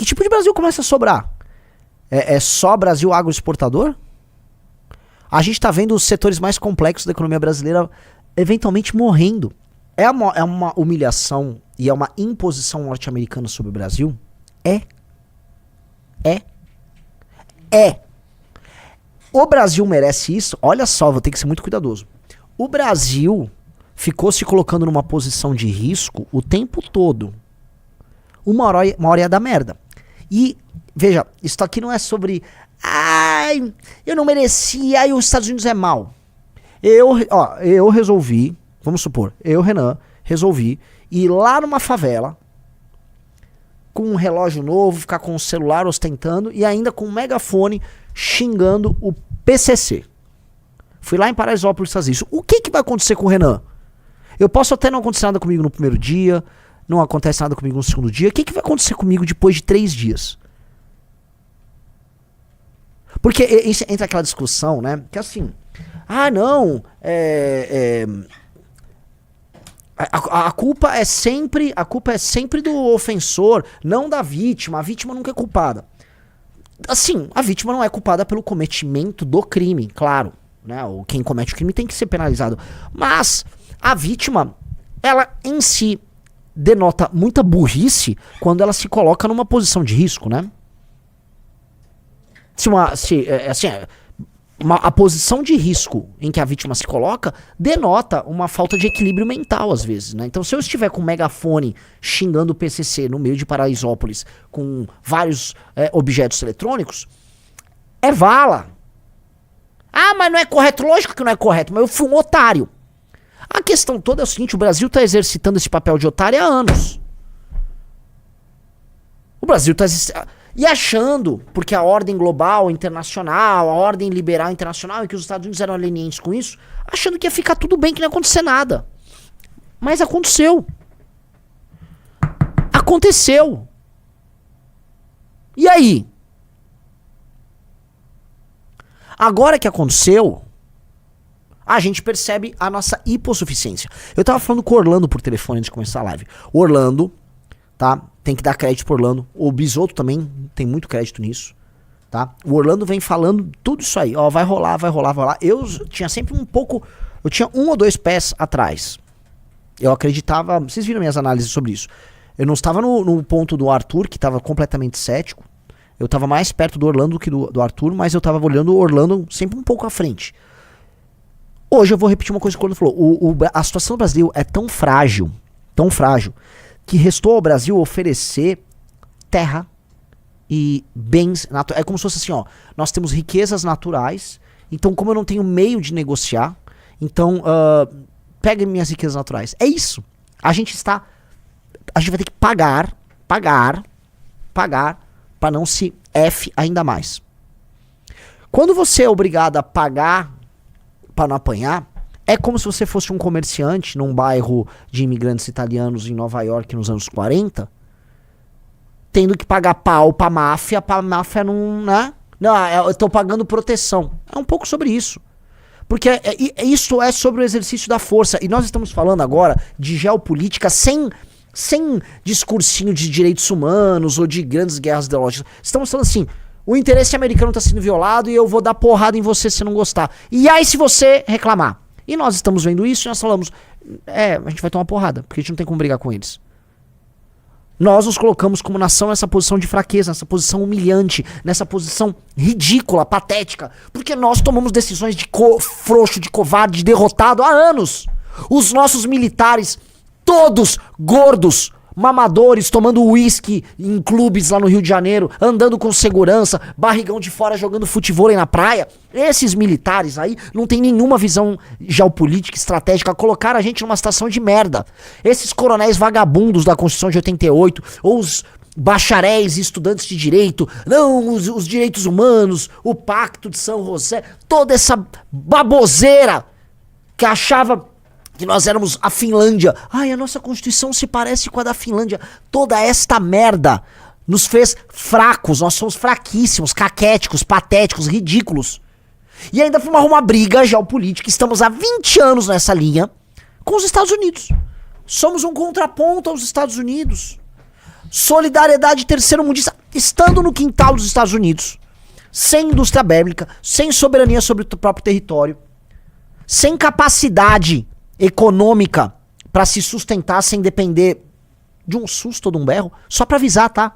Que tipo de Brasil começa a sobrar? É só Brasil agroexportador? A gente tá vendo os setores mais complexos da economia brasileira eventualmente morrendo. É uma humilhação e é uma imposição norte-americana sobre o Brasil? O Brasil merece isso? Olha só, vou ter que ser muito cuidadoso. O Brasil ficou se colocando numa posição de risco o tempo todo. Uma hora ia dar merda. E, veja, isso aqui não é sobre... Ai, eu não merecia, ai, os Estados Unidos é mal. Eu resolvi, vamos supor, Renan, resolvi ir lá numa favela com um relógio novo, ficar com o celular ostentando e ainda com um megafone xingando o PCC. Fui lá em Paraisópolis fazer isso. O que vai acontecer com o Renan? Eu posso até não acontecer nada comigo no primeiro dia, não acontece nada comigo no segundo dia. O que vai acontecer comigo depois de 3 dias? Porque entra aquela discussão, né? Que assim, não, a culpa é sempre do ofensor, não da vítima. A vítima nunca é culpada. Assim, a vítima não é culpada pelo cometimento do crime, claro, né? Quem comete o crime tem que ser penalizado. Mas a vítima, ela em si denota muita burrice quando ela se coloca numa posição de risco, né? A posição de risco em que a vítima se coloca denota uma falta de equilíbrio mental, às vezes, né? Então, se eu estiver com um megafone xingando o PCC no meio de Paraisópolis com vários objetos eletrônicos, é vala. Ah, mas não é correto? Lógico que não é correto, mas eu fui um otário. A questão toda é o seguinte, o Brasil está exercitando esse papel de otário há anos. O Brasil está... E achando, porque a ordem global internacional, a ordem liberal internacional, e que os Estados Unidos eram lenientes com isso, achando que ia ficar tudo bem, que não ia acontecer nada. Mas aconteceu. Aconteceu. E aí? Agora que aconteceu, a gente percebe a nossa hipossuficiência. Eu tava falando com o Orlando por telefone antes de começar a live. O Orlando, tá? Tem que dar crédito pro Orlando. O Bisotto também tem muito crédito nisso, tá? O Orlando vem falando tudo isso aí. Ó, vai rolar. Eu tinha sempre eu tinha 1 ou 2 pés atrás. Eu acreditava... Vocês viram minhas análises sobre isso. Eu não estava no ponto do Arthur, que estava completamente cético. Eu estava mais perto do Orlando do que do Arthur, mas eu estava olhando o Orlando sempre um pouco à frente. Hoje eu vou repetir uma coisa que o Orlando falou. A situação do Brasil é tão frágil, que restou ao Brasil oferecer terra e bens naturais. É como se fosse assim, ó, nós temos riquezas naturais, então como eu não tenho meio de negociar, então pega minhas riquezas naturais. É isso. A gente vai ter que pagar para não se F ainda mais. Quando você é obrigado a pagar para não apanhar, é como se você fosse um comerciante num bairro de imigrantes italianos em Nova York nos anos 40, tendo que pagar pau pra máfia não, né? Não, eu tô pagando proteção. É um pouco sobre isso. Porque isso é sobre o exercício da força. E nós estamos falando agora de geopolítica sem discursinho de direitos humanos ou de grandes guerras ideológicas. Estamos falando assim, o interesse americano tá sendo violado e eu vou dar porrada em você se não gostar. E aí se você reclamar? E nós estamos vendo isso e nós falamos, a gente vai tomar porrada, porque a gente não tem como brigar com eles. Nós nos colocamos como nação nessa posição de fraqueza, nessa posição humilhante, nessa posição ridícula, patética, porque nós tomamos decisões de frouxo, de covarde, de derrotado há anos. Os nossos militares, todos gordos, mamadores, tomando uísque em clubes lá no Rio de Janeiro, andando com segurança, barrigão de fora jogando futevôlei na praia. Esses militares aí não tem nenhuma visão geopolítica, estratégica, colocaram a gente numa situação de merda. Esses coronéis vagabundos da Constituição de 88, ou os bacharéis e estudantes de direito, não, os direitos humanos, o Pacto de São José, toda essa baboseira que achava que nós éramos a Finlândia. Ai, a nossa Constituição se parece com a da Finlândia. Toda esta merda nos fez fracos. Nós somos fraquíssimos, caquéticos, patéticos, ridículos. E ainda fomos arrumar briga geopolítica. Estamos há 20 anos nessa linha com os Estados Unidos. Somos um contraponto aos Estados Unidos. Solidariedade terceiro-mundista. estando no quintal dos Estados Unidos, sem indústria bélica, sem soberania sobre o próprio território, sem capacidade econômica pra se sustentar sem depender de um susto ou de um berro, só pra avisar, tá?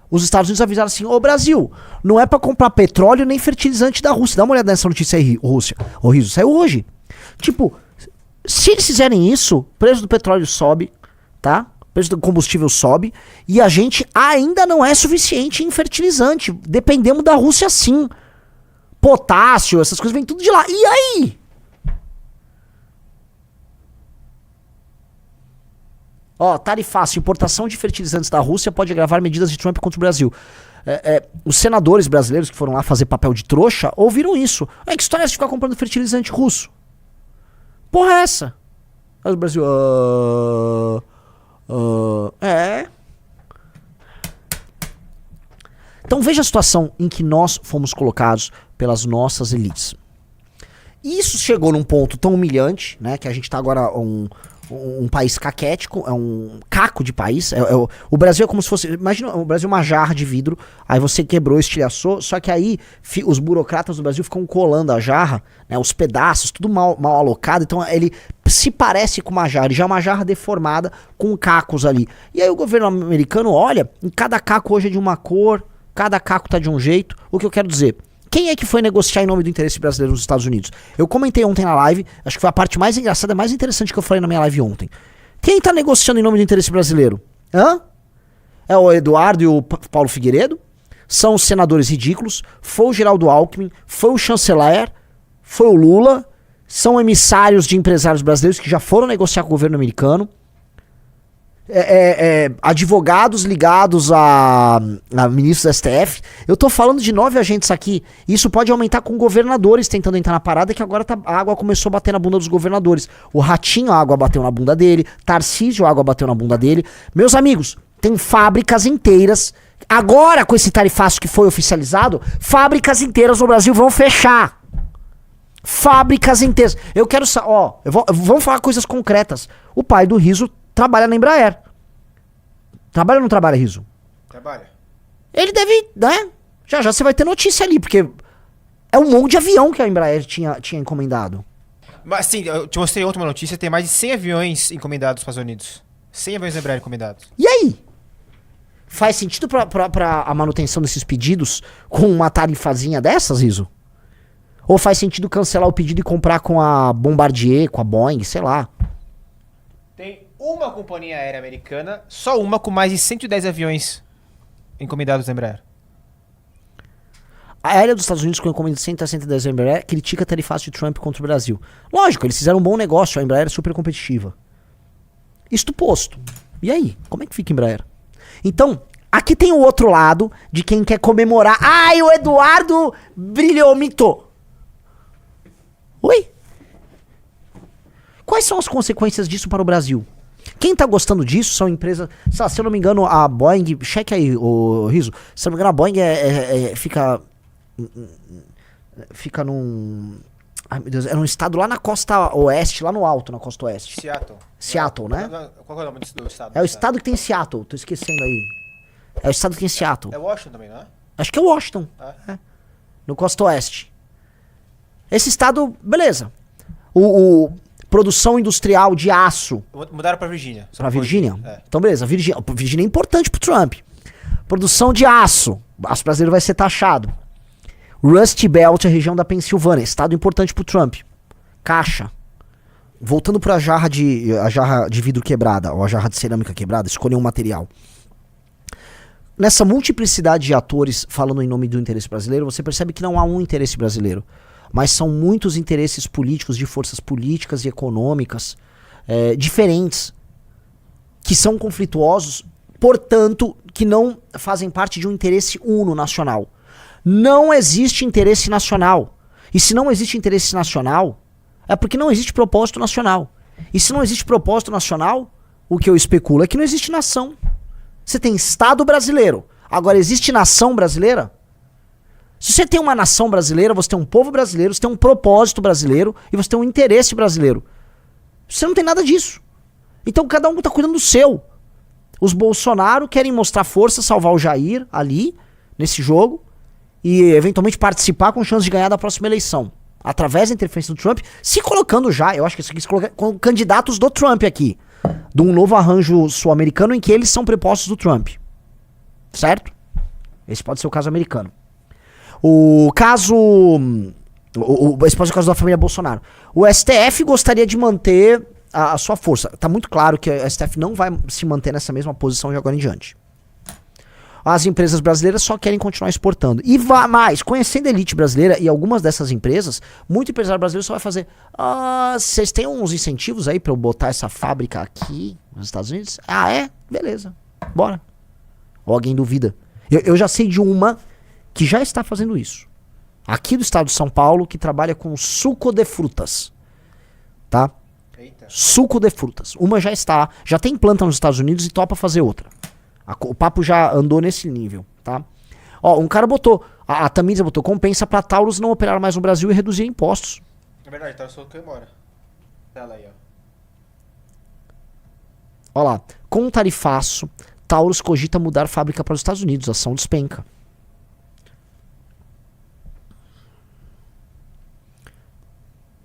Os Estados Unidos avisaram assim, ô Brasil, não é pra comprar petróleo nem fertilizante da Rússia. Dá uma olhada nessa notícia aí, Rússia. Ô Riso, saiu hoje. Tipo, se eles fizerem isso, o preço do petróleo sobe, tá? O preço do combustível sobe, e a gente ainda não é suficiente em fertilizante. Dependemos da Rússia sim. Potássio, essas coisas vêm tudo de lá. E aí? Ó, tarifaço, importação de fertilizantes da Rússia pode agravar medidas de Trump contra o Brasil. Os senadores brasileiros que foram lá fazer papel de trouxa ouviram isso. Que história é essa de ficar comprando fertilizante russo? Porra é essa? Aí o Brasil... Então veja a situação em que nós fomos colocados pelas nossas elites. Isso chegou num ponto tão humilhante, né? Que a gente tá agora um país caquético, é um caco de país. O Brasil é como se fosse... Imagina o Brasil uma jarra de vidro, aí você quebrou, estilhaçou, só que aí os burocratas do Brasil ficam colando a jarra, né, os pedaços, tudo mal alocado, então ele se parece com uma jarra, ele já é uma jarra deformada com cacos ali. E aí o governo americano olha, em cada caco hoje é de uma cor, cada caco tá de um jeito. O que eu quero dizer... Quem é que foi negociar em nome do interesse brasileiro nos Estados Unidos? Eu comentei ontem na live, acho que foi a parte mais engraçada, mais interessante que eu falei na minha live ontem. Quem tá negociando em nome do interesse brasileiro? É o Eduardo e o Paulo Figueiredo? São os senadores ridículos? Foi o Geraldo Alckmin? Foi o chanceler? Foi o Lula? São emissários de empresários brasileiros que já foram negociar com o governo americano? Advogados ligados a ministros da STF. Eu tô falando de 9 agentes aqui. Isso pode aumentar com governadores tentando entrar na parada, que agora a água começou a bater na bunda dos governadores. O Ratinho, a água bateu na bunda dele. Tarcísio, a água bateu na bunda dele. Meus amigos, tem fábricas inteiras. Agora, com esse tarifaço que foi oficializado, fábricas inteiras no Brasil vão fechar. Fábricas inteiras. Eu quero vamos falar coisas concretas. O pai do Riso trabalha na Embraer. Trabalha ou não trabalha, Riso? Trabalha. Ele deve, né? Já você vai ter notícia ali, porque é um monte de avião que a Embraer tinha encomendado. Mas sim, eu te mostrei ontem uma notícia, tem mais de 100 aviões encomendados para os Estados Unidos. 100 aviões da Embraer encomendados. E aí? Faz sentido pra a manutenção desses pedidos com uma tarifazinha dessas, Riso? Ou faz sentido cancelar o pedido e comprar com a Bombardier, com a Boeing, sei lá? Tem uma companhia aérea americana, só uma, com mais de 110 aviões encomendados da Embraer. A aérea dos Estados Unidos, com encomenda de 110 da Embraer, critica a tarifaço de Trump contra o Brasil. Lógico, eles fizeram um bom negócio, a Embraer é super competitiva. Isto posto. E aí? Como é que fica a Embraer? Então, aqui tem o outro lado de quem quer comemorar. Ai, o Eduardo brilhou, mitou. Oi? Quais são as consequências disso para o Brasil? Quem tá gostando disso são empresas... Sei lá, se eu não me engano, a Boeing... Cheque aí, ô Riso. Se eu não me engano, a Boeing fica num... Ai, meu Deus. É num estado lá na costa oeste, lá no alto, na costa oeste. Seattle, né? Qual é o nome do estado? É o estado que tem Seattle. Tô esquecendo aí. É o estado que tem Seattle. É Washington também, não é? Acho que é Washington. É. No costa oeste. Esse estado, beleza. Produção industrial de aço. Mudaram pra Virgínia. Pra Virgínia? É. Então, beleza. Virgínia é importante pro Trump. Produção de aço. O aço brasileiro vai ser taxado. Rust Belt, a região da Pensilvânia. Estado importante pro Trump. Caixa. Voltando pra jarra de vidro quebrada, ou a jarra de cerâmica quebrada, escolher um material. Nessa multiplicidade de atores falando em nome do interesse brasileiro, você percebe que não há um interesse brasileiro. Mas são muitos interesses políticos, de forças políticas e econômicas diferentes, que são conflituosos, portanto, que não fazem parte de um interesse uno nacional. Não existe interesse nacional. E se não existe interesse nacional, é porque não existe propósito nacional. E se não existe propósito nacional, o que eu especulo é que não existe nação. Você tem Estado brasileiro. Agora, existe nação brasileira? Se você tem uma nação brasileira, você tem um povo brasileiro, você tem um propósito brasileiro e você tem um interesse brasileiro. Você não tem nada disso. Então cada um tá cuidando do seu. os Bolsonaro querem mostrar força, salvar o Jair ali, nesse jogo, e eventualmente participar com chance de ganhar da próxima eleição. Através da interferência do Trump, se colocando já, eu acho que isso aqui se coloca com candidatos do Trump aqui. De um novo arranjo sul-americano em que eles são prepostos do Trump. Certo? Esse pode ser o caso americano. O caso... esse pode ser o caso da família Bolsonaro. O STF gostaria de manter a sua força. Tá muito claro que o STF não vai se manter nessa mesma posição de agora em diante. As empresas brasileiras só querem continuar exportando. E mais, conhecendo a elite brasileira e algumas dessas empresas, muito empresário brasileiro só vai fazer: vocês têm uns incentivos aí pra eu botar essa fábrica aqui nos Estados Unidos? Ah, é? Beleza. Bora. Ou alguém duvida. Eu já sei de uma que já está fazendo isso. Aqui do estado de São Paulo, que trabalha com suco de frutas. Tá? Eita. Suco de frutas. Uma já tem planta nos Estados Unidos e topa fazer outra. O papo já andou nesse nível, tá? Ó, um cara botou, a Tamisa botou: compensa pra Taurus não operar mais no Brasil e reduzir impostos. É verdade, Taurus falou que embora. Tela aí, ó. Ó lá, com um tarifaço, Taurus cogita mudar fábrica para os Estados Unidos, ação despenca.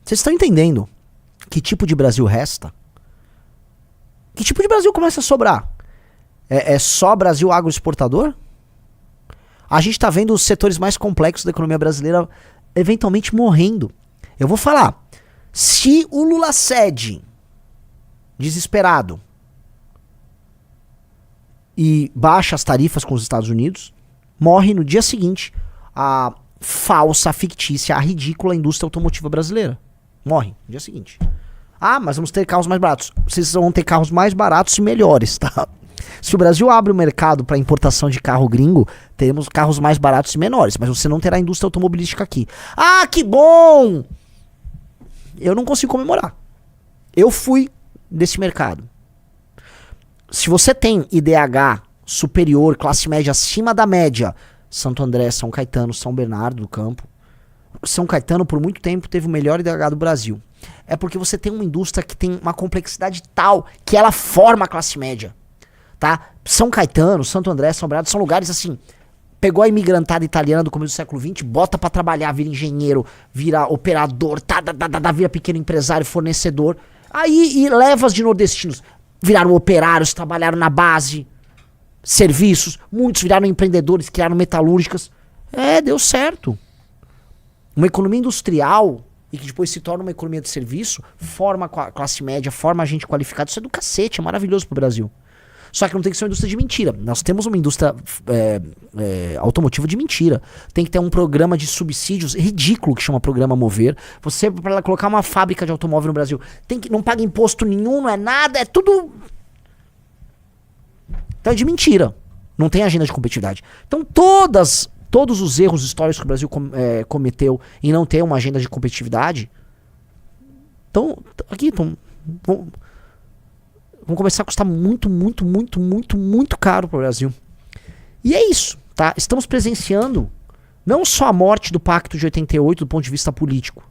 Vocês estão entendendo que tipo de Brasil resta? Que tipo de Brasil começa a sobrar? É só Brasil agroexportador? A gente tá vendo os setores mais complexos da economia brasileira eventualmente morrendo. Eu vou falar. Se o Lula cede, desesperado, e baixa as tarifas com os Estados Unidos, morre no dia seguinte a falsa, a fictícia, a ridícula indústria automotiva brasileira. Morre no dia seguinte. Ah, mas vamos ter carros mais baratos. Vocês vão ter carros mais baratos e melhores, tá? Se o Brasil abre o mercado para importação de carro gringo, teremos carros mais baratos e menores, mas você não terá indústria automobilística aqui. Ah, que bom! Eu não consigo comemorar. Eu fui desse mercado. Se você tem IDH superior, classe média acima da média, Santo André, São Caetano, São Bernardo do Campo, São Caetano por muito tempo teve o melhor IDH do Brasil. É porque você tem uma indústria que tem uma complexidade tal que ela forma a classe média. Tá? São Caetano, Santo André, São Bernardo são lugares assim. Pegou a imigrantada italiana do começo do século XX, bota pra trabalhar, vira engenheiro, vira operador, vira pequeno empresário, fornecedor. Aí e levas de nordestinos. Viraram operários, trabalharam na base, serviços. Muitos viraram empreendedores, criaram metalúrgicas. Deu certo. Uma economia industrial e que depois se torna uma economia de serviço, forma a classe média, forma a gente qualificada. Isso é do cacete, é maravilhoso pro Brasil. Só que não tem que ser uma indústria de mentira. Nós temos uma indústria automotiva de mentira. Tem que ter um programa de subsídios ridículo que chama Programa Mover. Você, para colocar uma fábrica de automóvel no Brasil, não paga imposto nenhum, não é nada, é tudo... Então é de mentira. Não tem agenda de competitividade. Então todos os erros históricos que o Brasil cometeu em não ter uma agenda de competitividade, vão começar a custar muito, muito, muito, muito, muito caro para o Brasil. E é isso, tá? Estamos presenciando não só a morte do Pacto de 88 do ponto de vista político,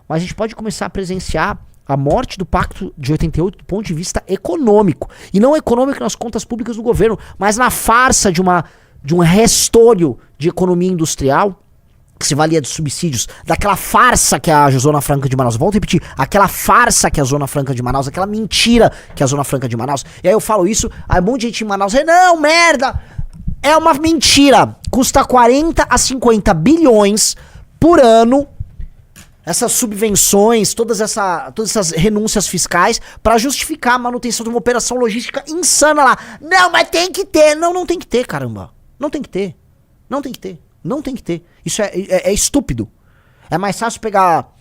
mas a gente pode começar a presenciar a morte do Pacto de 88 do ponto de vista econômico. E não econômico nas contas públicas do governo, mas na farsa de um restolho de economia industrial que se valia de subsídios, daquela farsa que é a Zona Franca de Manaus. Volto a repetir, aquela farsa que é a Zona Franca de Manaus, aquela mentira que é a Zona Franca de Manaus. E aí eu falo isso, aí um monte de gente em Manaus, não, merda! É uma mentira. Custa 40 a 50 bilhões por ano, essas subvenções, todas essas renúncias fiscais, pra justificar a manutenção de uma operação logística insana lá. Não, mas tem que ter. Não tem que ter, caramba. Não tem que ter. Não tem que ter. Não tem que ter. Isso é estúpido. É mais fácil pegar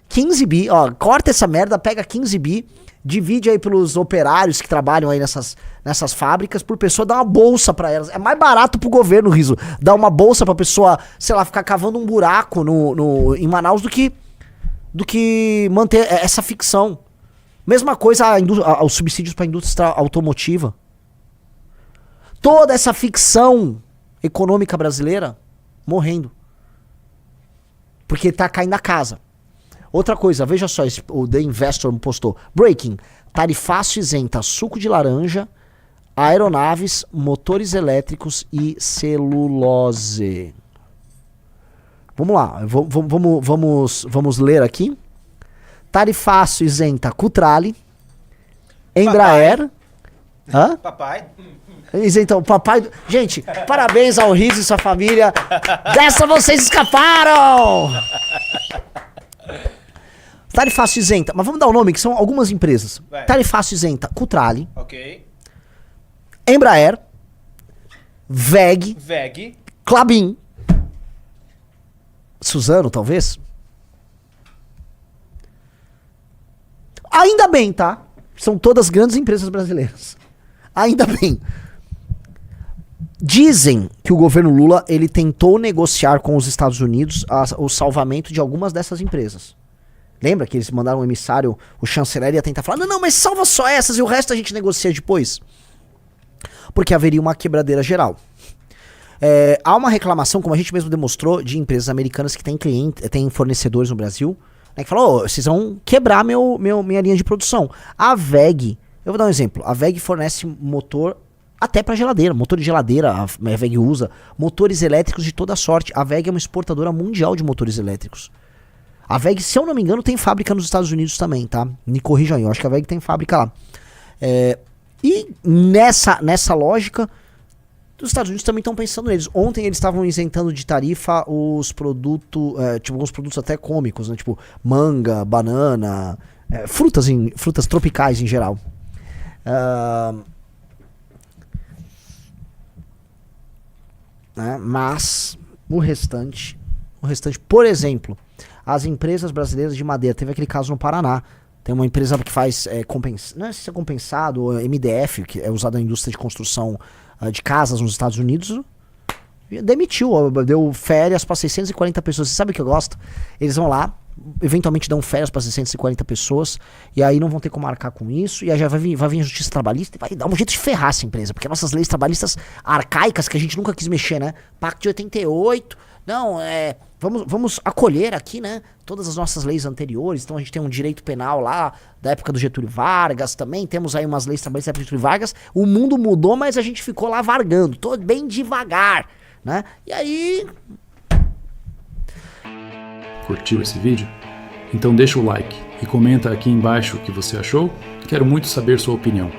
15 bi, ó, corta essa merda, pega 15 bi, divide aí pelos operários que trabalham aí nessas fábricas, por pessoa, dá uma bolsa pra elas. É mais barato pro governo, Riso, dar uma bolsa pra pessoa, sei lá, ficar cavando um buraco em Manaus do que manter essa ficção. Mesma coisa os subsídios pra indústria automotiva. Toda essa ficção econômica brasileira morrendo. Porque tá caindo a casa. Outra coisa, veja só, o The Investor postou. Breaking, tarifaço isenta suco de laranja aeronaves, motores elétricos e celulose. Vamos lá, vamos ler aqui. Tarifácio isenta Cutrale, Embraer. Hã? Papai. Então, papai. Gente, parabéns ao Riso e sua família. Dessa vocês escaparam! Tarifácio isenta, mas vamos dar o nome, que são algumas empresas. Vai. Tarifácio isenta Cutrale, Ok. Embraer, VEG, VEG. Klabin, Suzano, talvez. Ainda bem, tá? São todas grandes empresas brasileiras. Ainda bem. Dizem que o governo Lula ele tentou negociar com os Estados Unidos o salvamento de algumas dessas empresas. Lembra que eles mandaram um emissário, o chanceler ia tentar falar, não, mas salva só essas e o resto a gente negocia depois. Porque haveria uma quebradeira geral. Há uma reclamação, como a gente mesmo demonstrou, de empresas americanas que têm fornecedores no Brasil, né, que falam, vocês vão quebrar minha linha de produção. A VEG, eu vou dar um exemplo, a VEG fornece motor até para geladeira, motor de geladeira, a VEG usa, motores elétricos de toda sorte. A VEG é uma exportadora mundial de motores elétricos. A VEG, se eu não me engano, tem fábrica nos Estados Unidos também, tá? Me corrijam aí, eu acho que a VEG tem fábrica lá. E nessa lógica, os Estados Unidos também estão pensando neles. Ontem eles estavam isentando de tarifa os produtos, tipo alguns produtos até cômicos, né? Tipo manga, banana, frutas tropicais em geral. Mas o restante, por exemplo, as empresas brasileiras de madeira, teve aquele caso no Paraná. Tem uma empresa que faz não sei se é compensado, ou MDF, que é usado na indústria de construção de casas nos Estados Unidos, demitiu, deu férias para 640 pessoas. Você sabe o que eu gosto? Eles vão lá, eventualmente dão férias para 640 pessoas, e aí não vão ter como arcar com isso, e aí já vai vir a justiça trabalhista e vai dar um jeito de ferrar essa empresa, porque nossas leis trabalhistas arcaicas, que a gente nunca quis mexer, né? Pacto de 88, não, vamos acolher aqui, né, todas as nossas leis anteriores. Então a gente tem um direito penal lá da época do Getúlio Vargas, também temos aí umas leis trabalhistas da época do Getúlio Vargas. O mundo mudou, mas a gente ficou lá vargando, todo bem devagar, né? E aí... Curtiu esse vídeo? Então deixa o like e comenta aqui embaixo o que você achou. Quero muito saber sua opinião.